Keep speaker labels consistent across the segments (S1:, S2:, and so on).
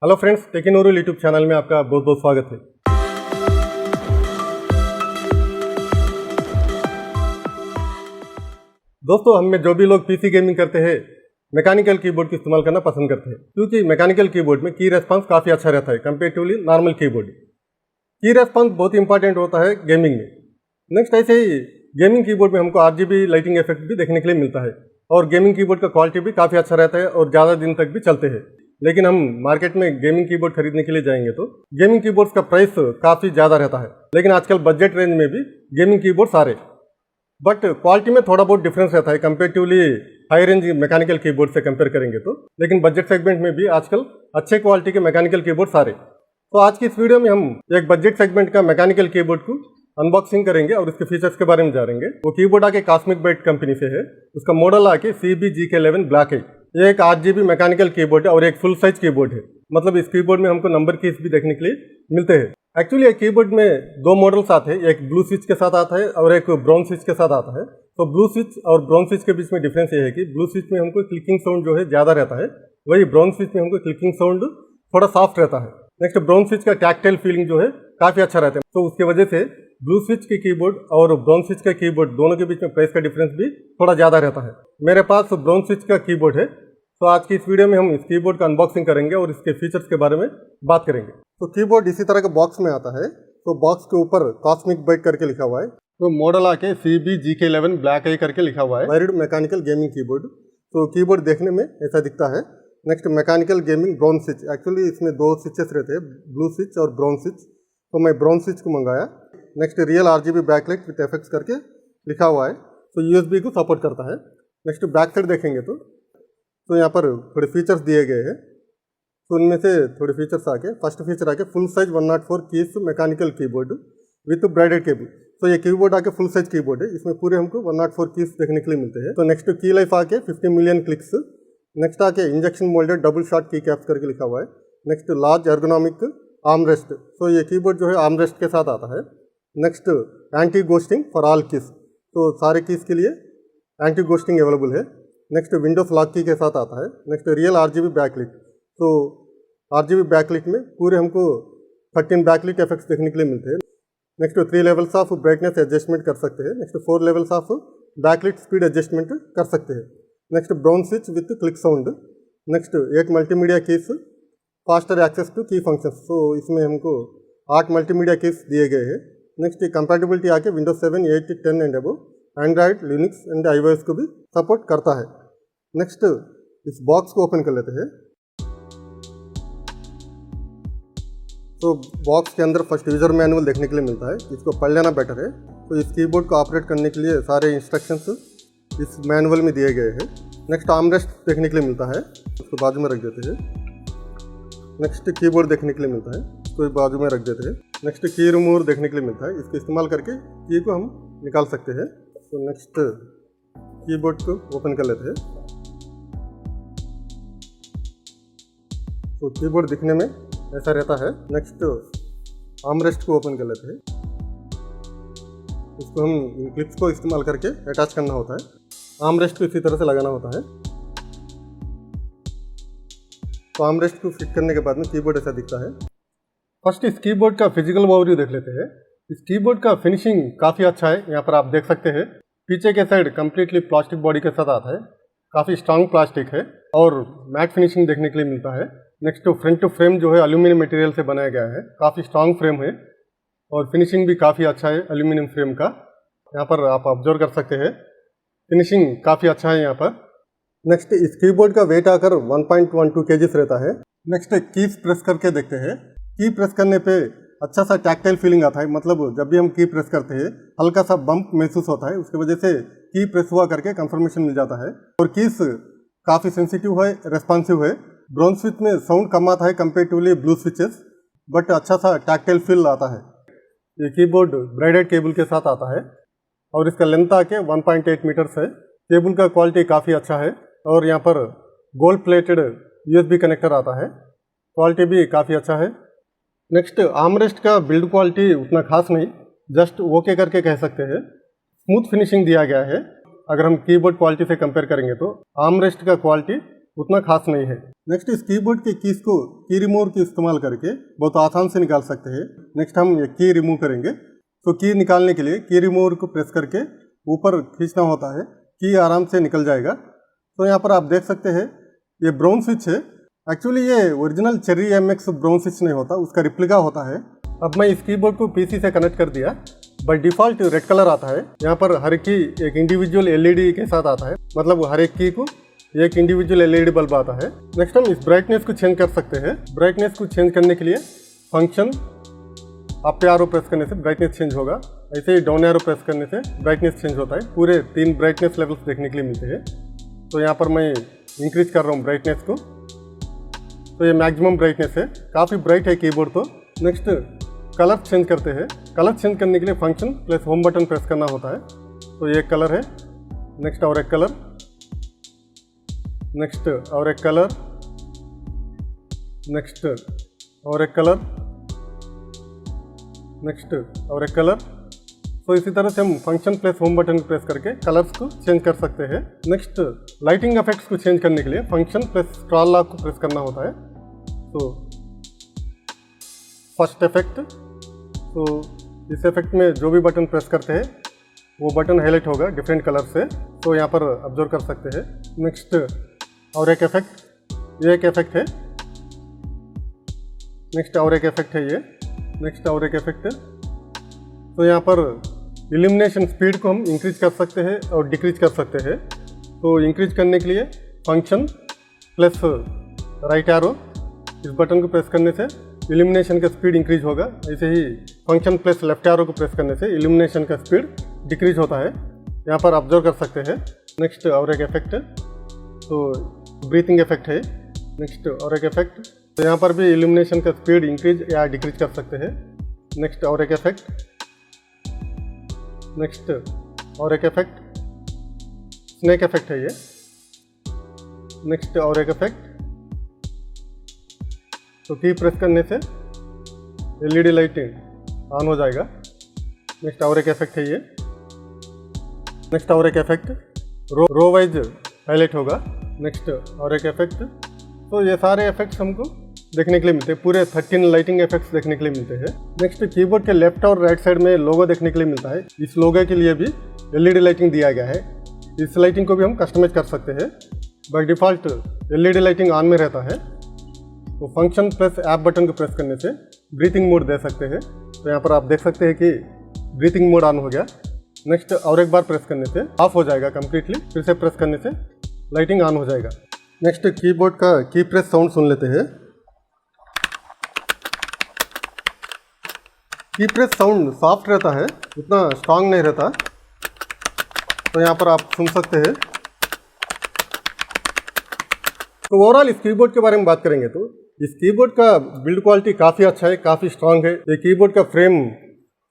S1: Hello friends, टेकिनोरल YouTube channel में आपका बहुत बहुत स्वागत है। दोस्तों, हम में जो भी लोग पीसी गेमिंग करते हैं मैकेनिकल कीबोर्ड का इस्तेमाल करना पसंद करते हैं, क्योंकि मैकेनिकल कीबोर्ड में की रेस्पॉन्स काफ़ी अच्छा रहता है कंपेरेटिवली नॉर्मल कीबोर्ड। की रेस्पॉन्स बहुत इंपॉर्टेंट होता है गेमिंग में। नेक्स्ट, ऐसे ही गेमिंग कीबोर्ड में हमको RGB लाइटिंग इफेक्ट भी देखने के लिए मिलता है और गेमिंग कीबोर्ड का क्वालिटी भी काफ़ी अच्छा रहता है और ज़्यादा दिन तक भी चलते हैं। लेकिन हम मार्केट में गेमिंग कीबोर्ड खरीदने के लिए जाएंगे तो गेमिंग कीबोर्ड्स का प्राइस काफ़ी ज़्यादा रहता है, लेकिन आजकल बजट रेंज में भी गेमिंग कीबोर्ड्स आ रहे, बट क्वालिटी में थोड़ा बहुत डिफरेंस रहता है comparatively high range mechanical keyboard से कंपेयर करेंगे तो। लेकिन बजट सेगमेंट में भी आजकल अच्छे क्वालिटी के मैकेनिकल कीबोर्ड्स आ रहे। तो आज की इस वीडियो में हम एक बजट सेगमेंट का मैकेनिकल कीबोर्ड को अनबॉक्सिंग करेंगे और इसके फीचर्स के बारे में जानेंगे। वो कीबोर्ड आके कॉस्मिक बाइट कंपनी से है, उसका मॉडल आके CBGK11 ब्लैक है। ये एक 8GB मैकेनिकल कीबोर्ड है और एक फुल साइज कीबोर्ड है, मतलब इस कीबोर्ड में हमको नंबर कीज भी देखने के लिए मिलते हैं। एक्चुअली एक कीबोर्ड में दो मॉडल्स आते हैं, एक ब्लू स्विच के साथ आता है और एक ब्राउन स्विच के साथ आता है। तो ब्लू स्विच और ब्राउन स्विच के बीच में डिफरेंस ये है कि ब्लू स्विच में हमको क्लिकिंग साउंड जो है ज़्यादा रहता है, वही ब्राउन स्विच में हमको क्लिकिंग साउंड थोड़ा सॉफ्ट रहता है। नेक्स्ट, ब्राउन स्विच का टैक्टाइल फीलिंग जो है काफ़ी अच्छा रहता है, तो उसकी वजह से ब्लू स्विच के कीबोर्ड और ब्राउन स्विच का कीबोर्ड दोनों के बीच में प्राइस का डिफरेंस भी थोड़ा ज़्यादा रहता है। मेरे पास ब्राउन स्विच का कीबोर्ड है, तो आज की इस वीडियो में हम इस कीबोर्ड का अनबॉक्सिंग करेंगे और इसके फीचर्स के बारे में बात करेंगे। तो कीबोर्ड इसी तरह का बॉक्स में आता है, तो बॉक्स के ऊपर कॉस्मिक बाइट करके लिखा हुआ है, तो मॉडल आके CBGK11 ब्लैक आई करके लिखा हुआ है, वायर्ड मैकेनिकल गेमिंग कीबोर्ड। तो कीबोर्ड देखने में ऐसा दिखता है। Next, mechanical gaming brown switch, actually इसमें दो स्विचेस रहते हैं, ब्लू स्विच और ब्राउन स्विच, तो मैं ब्राउन स्विच को मंगाया। Next, real RGB backlight with effects करके लिखा हुआ है, तो USB को सपोर्ट करता है। नेक्स्ट, बैक साइड देखेंगे तो यहाँ पर थोड़े फीचर्स दिए गए हैं, तो उनमें से थोड़े फीचर्स आके फर्स्ट फीचर आके full size 104 keys mechanical keyboard with ब्राइडेड cable. तो ये कीबोर्ड आके फुल साइज कीबोर्ड है, इसमें पूरे हमको 104 कीज देखने के लिए मिलते हैं। तो नेक्स्ट, की लाइफ आके 50 मिलियन क्लिक्स। नेक्स्ट आके इंजेक्शन मोल्डेड डबल शॉट की कैप्स करके लिखा हुआ है। Next, large ergonomic arm rest, तो ये कीबोर्ड जो है आर्म रेस्ट के साथ आता है। Next, anti ghosting for all keys, तो सारे कीज के लिए एंटी गोस्टिंग अवेलेबल है। नेक्स्ट, विंडोज लॉक की के साथ आता है। नेक्स्ट, रियल RGB बैकलिट, तो RGB बैकलिट में पूरे हमको 13 बैकलिट इफेक्ट्स देखने के लिए मिलते हैं। Next, 3 levels of brightness adjustment कर सकते हैं। Next, 4 levels of backlit speed adjustment कर सकते हैं। Next, brown switch with click sound. Next, 8 multimedia keys, faster access to key functions, तो इसमें हमको 8 मल्टीमीडिया कीज दिए गए हैं। नेक्स्ट, कंपैटिबिलिटी आके Windows 7, 8, 10 and above, Android, Linux and iOS को भी सपोर्ट करता है। नेक्स्ट, इस बॉक्स को ओपन कर लेते हैं। तो बॉक्स के अंदर फर्स्ट यूजर मैनुअल देखने के लिए मिलता है, इसको पढ़ लेना बेटर है। तो इस कीबोर्ड को ऑपरेट करने के लिए सारे इंस्ट्रक्शंस इस मैनुअल में दिए गए हैं। नेक्स्ट, आर्मरेस्ट देखने के लिए मिलता है, उसको बाजू में रख देते हैं। नेक्स्ट, कीबोर्ड देखने के लिए मिलता है, इसको बाजू में रख देते हैं। नेक्स्ट, की रिमूवर देखने के लिए मिलता है, इसको इस्तेमाल करके की को हम निकाल सकते हैं। तो नेक्स्ट, कीबोर्ड को ओपन कर लेते हैं। तो कीबोर्ड दिखने में ऐसा रहता है। नेक्स्ट, आर्मरेस्ट को ओपन कर लेते हैं, इसको हम इन क्लिप्स को इस्तेमाल करके अटैच करना होता है। आर्मरेस्ट को इसी तरह से लगाना होता है। तो आर्मरेस्ट को फिट करने के बाद में कीबोर्ड ऐसा दिखता है। फर्स्ट, इस कीबोर्ड का फिजिकल ओवरव्यू देख लेते हैं। इस कीबोर्ड का फिनिशिंग काफ़ी अच्छा है, यहाँ पर आप देख सकते हैं। पीछे के साइड कंप्लीटली प्लास्टिक बॉडी के साथ आता है, काफ़ी स्ट्रांग प्लास्टिक है और मैट फिनिशिंग देखने के लिए मिलता है। नेक्स्ट, फ्रंट फ्रेम जो है एल्यूमिनियम मटेरियल से बनाया गया है, काफ़ी स्ट्रांग फ्रेम है और फिनिशिंग भी काफ़ी अच्छा है एल्यूमिनियम फ्रेम का। यहाँ पर आप ऑब्जर्व कर सकते हैं, फिनिशिंग काफ़ी अच्छा है यहाँ पर। नेक्स्ट, इस कीबोर्ड का वेट आकर 1.12 kg रहता है। नेक्स्ट, कीज प्रेस करके देखते हैं। की प्रेस करने पे अच्छा सा टैक्टाइल फीलिंग आता है, मतलब जब भी हम की प्रेस करते हैं हल्का सा बम्प महसूस होता है, उसकी वजह से की प्रेस हुआ करके कंफर्मेशन मिल जाता है। और कीज काफ़ी सेंसिटिव है, रेस्पॉन्सिव है। ब्राउन स्विच में साउंड कम आता है कंपेरेटिवली ब्लू स्विचेस, बट अच्छा सा टैक्टाइल फील आता है। ये कीबोर्ड ब्राइडेड केबल के साथ आता है और इसका लेंथ आके 1.8 मीटर्स है। केबल का क्वालिटी काफ़ी अच्छा है और यहाँ पर गोल्ड प्लेटेड USB कनेक्टर आता है, क्वालिटी भी काफ़ी अच्छा है। नेक्स्ट, आर्मरेस्ट का बिल्ड क्वालिटी उतना खास नहीं, जस्ट ओके करके कह सकते हैं। स्मूथ फिनिशिंग दिया गया है, अगर हम कीबोर्ड क्वालिटी से कंपेयर करेंगे तो आर्मरेस्ट का क्वालिटी उतना खास नहीं है। नेक्स्ट इस कीबोर्ड के कीज को की रिमूवर की इस्तेमाल करके बहुत आसान से निकाल सकते हैं। नेक्स्ट हम ये की रिमूव करेंगे। तो की निकालने के लिए की रिमूवर को प्रेस करके ऊपर खींचना होता है, की आराम से निकल जाएगा। तो यहाँ पर आप देख सकते हैं ये ब्राउन स्विच है। एक्चुअली ये original cherry MX brown switch नहीं होता, उसका रिप्लिका होता है। अब मैं इस कीबोर्ड को पीसी से कनेक्ट कर दिया। बाय डिफ़ॉल्ट रेड कलर आता है। यहाँ पर हर की एक इंडिविजुअल LED के साथ आता है, मतलब हर एक की को एक इंडिविजुअल LED बल्ब आता है। नेक्स्ट हम इस ब्राइटनेस को चेंज कर सकते हैं। ब्राइटनेस को चेंज करने के लिए फंक्शन अप एरो प्रेस करने से ब्राइटनेस चेंज होगा, ऐसे ही डाउन एरो प्रेस करने से ब्राइटनेस चेंज होता है। पूरे 3 ब्राइटनेस लेवल्स देखने के लिए मिलते हैं। तो यहाँ पर मैं इंक्रीज कर रहा हूँ ब्राइटनेस को, तो ये मैक्सिमम ब्राइटनेस है, काफ़ी ब्राइट है कीबोर्ड। तो नेक्स्ट कलर चेंज करते हैं। कलर चेंज करने के लिए function plus home button press करना होता है। तो ये कलर है, नेक्स्ट और एक कलर, नेक्स्ट और एक कलर, नेक्स्ट और एक कलर, नेक्स्ट और एक कलर। तो इसी तरह से हम function plus home button press करके कलर्स को चेंज कर सकते हैं। नेक्स्ट लाइटिंग इफेक्ट्स को चेंज करने के लिए फंक्शन प्लस स्क्रॉल लॉक को प्रेस करना होता है। तो फर्स्ट इफेक्ट, तो इस इफेक्ट में जो भी बटन प्रेस करते हैं वो बटन हाईलाइट होगा डिफरेंट कलर से, तो यहाँ पर ऑब्जर्व कर सकते हैं। नेक्स्ट और एक इफेक्ट, ये एक इफेक्ट है। नेक्स्ट और एक इफेक्ट है ये, नेक्स्ट और एक इफेक्ट है। तो यहाँ पर इल्यूमिनेशन स्पीड को हम इंक्रीज कर सकते हैं और डिक्रीज कर सकते हैं। तो इंक्रीज करने के लिए फंक्शन प्लस राइट एरो, इस बटन को प्रेस करने से इल्यूमिनेशन का स्पीड इंक्रीज होगा। ऐसे ही फंक्शन प्लस लेफ्ट एरो को प्रेस करने से इल्यूमिनेशन का स्पीड डिक्रीज होता है, यहाँ पर ऑब्जर्व कर सकते हैं। नेक्स्ट और एक इफेक्ट है, तो ब्रीथिंग इफेक्ट है। नेक्स्ट और एक इफेक्ट, तो यहाँ पर भी इल्यूमिनेशन का स्पीड इंक्रीज या डिक्रीज कर सकते हैं। नेक्स्ट और एक इफेक्ट, नेक्स्ट और एक इफेक्ट, स्नेक इफेक्ट है ये। नेक्स्ट और एक इफेक्ट, तो की प्रेस करने से LED लाइटिंग ऑन हो जाएगा। नेक्स्ट और एक इफेक्ट है ये। नेक्स्ट और एक इफेक्ट, रो वाइज हाईलाइट होगा। नेक्स्ट और एक इफेक्ट, तो ये सारे इफेक्ट्स हमको देखने के लिए मिलते हैं। पूरे 13 लाइटिंग इफेक्ट्स देखने के लिए मिलते हैं। नेक्स्ट कीबोर्ड के लेफ्ट और राइट साइड में लोगो देखने के लिए मिलता है। इस लोगो के लिए भी LED लाइटिंग दिया गया है। इस लाइटिंग को भी हम कस्टमाइज कर सकते हैं। By default LED lighting on में रहता है। तो फंक्शन प्लस ऐप बटन को प्रेस करने से ब्रीथिंग मोड दे सकते हैं। तो यहाँ पर आप देख सकते हैं कि ब्रीथिंग मोड ऑन हो गया। नेक्स्ट और एक बार प्रेस करने से ऑफ हो जाएगा कम्प्लीटली, फिर से प्रेस करने से लाइटिंग ऑन हो जाएगा। नेक्स्ट कीबोर्ड का की प्रेस साउंड सुन लेते हैं। की प्रेस साउंड सॉफ्ट रहता है, उतना स्ट्रांग नहीं रहता। तो यहाँ पर आप सुन सकते हैं। तो ओवरऑल इस कीबोर्ड के बारे में बात करेंगे तो इस कीबोर्ड का बिल्ड क्वालिटी काफ़ी अच्छा है, काफ़ी स्ट्रांग है। ये कीबोर्ड का फ्रेम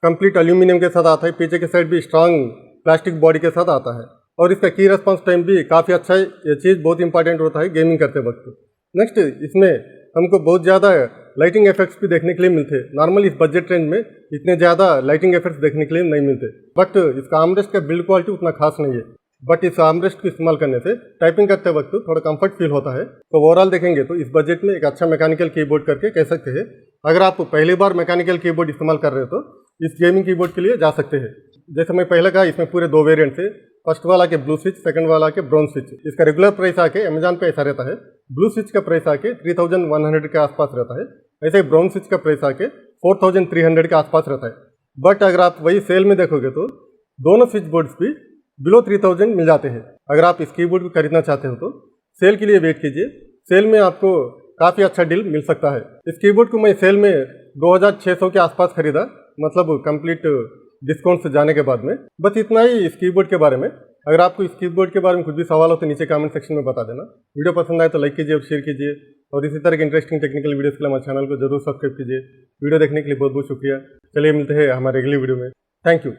S1: कंप्लीट एल्यूमिनियम के साथ आता है, पीछे के साइड भी स्ट्रांग प्लास्टिक बॉडी के साथ आता है, और इसका की रेस्पॉन्स टाइम भी काफ़ी अच्छा है। ये चीज़ बहुत इंपॉर्टेंट होता है गेमिंग करते वक्त। नेक्स्ट इसमें हमको बहुत ज़्यादा लाइटिंग इफेक्ट्स भी देखने के लिए मिलते हैं। नॉर्मल इस बजट रेंज में इतने ज़्यादा लाइटिंग इफेक्ट्स देखने के लिए नहीं मिलते। बट इसका आर्मरेस्ट का बिल्ड क्वालिटी उतना खास नहीं है। बट इस आर्मरेस्ट को इस्तेमाल करने से टाइपिंग करते वक्त थोड़ा कंफर्ट फील होता है। तो ओवरऑल देखेंगे तो इस बजट में एक अच्छा मैकेनिकल कीबोर्ड करके कह सकते हैं। अगर आप पहली बार मैकेनिकल कीबोर्ड इस्तेमाल कर रहे हो तो इस गेमिंग कीबोर्ड के लिए जा सकते हैं। जैसे मैं पहले कहा, इसमें पूरे 2 वेरिएंट है। फर्स्ट वाला के ब्लू स्विच, सेकंड वाला के ब्राउन स्विच। इसका रेगुलर प्राइस आके अमेजॉन पे ऐसा रहता है। ब्लू स्विच का प्राइस आके 3100 के आसपास रहता है। ऐसे ब्राउन स्विच का प्राइस आके 4300 के आसपास रहता है। बट अगर आप वही सेल में देखोगे तो दोनों स्विच बोर्ड्स भी बिलो 3000 मिल जाते हैं। अगर आप इस कीबोर्ड को खरीदना चाहते हो तो सेल के लिए वेट कीजिए, सेल में आपको काफ़ी अच्छा डील मिल सकता है। इस कीबोर्ड को मैं सेल में 2600 के आसपास खरीदा, मतलब कंप्लीट डिस्काउंट से जाने के बाद में। बस इतना ही इस कीबोर्ड के बारे में। अगर आपको इस कीबोर्ड के बारे में कुछ भी सवाल हो तो नीचे कमेंट सेक्शन में बता देना। वीडियो पसंद आए तो लाइक कीजिए और शेयर कीजिए, और इसी तरह के इंटरेस्टिंग टेक्निकल वीडियोस के लिए हमारे चैनल को जरूर सब्सक्राइब कीजिए। वीडियो देखने के लिए बहुत बहुत शुक्रिया। चलिए मिलते हैं हमारे अगली वीडियो में। Thank you.